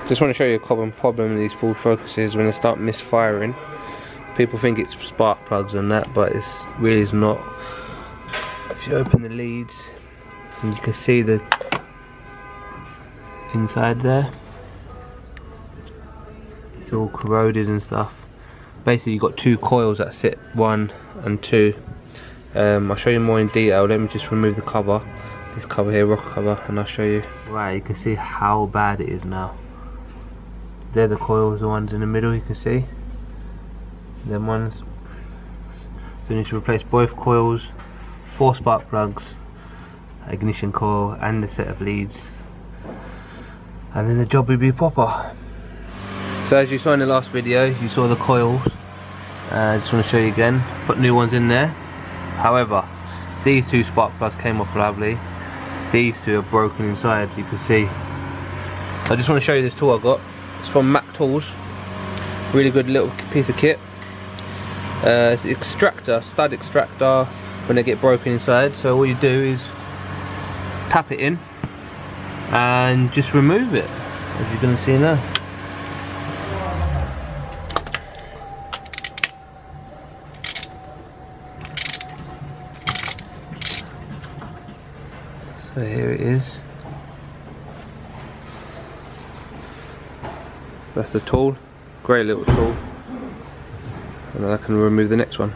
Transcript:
Just want to show you a common problem with these Ford Focuses when they start misfiring. People think it's spark plugs and that, but it's really is not. If you open the leads, and you can see the inside there, it's all corroded and stuff. Basically, you've got two coils that sit 1 and 2. I'll show you more in detail. Let me just remove the cover, this cover here, rocker cover, and I'll show you. Right, you can see how bad it is now. They're the coils, the ones in the middle, you can see. Them ones. So you need to replace both coils, 4 spark plugs, ignition coil, and a set of leads, and then the job will be proper. So as you saw in the last video, you saw the coils. I just want to show you again. Put new ones in there. However, these 2 spark plugs came off lovely. These 2 are broken inside, you can see. I just want to show you this tool I got. It's from Mac Tools. Really good little piece of kit. It's an extractor, stud extractor when they get broken inside. So all you do is tap it in and just remove it, as you're going to see now. So here it is. That's the tool. Great little tool. And then I can remove the next one.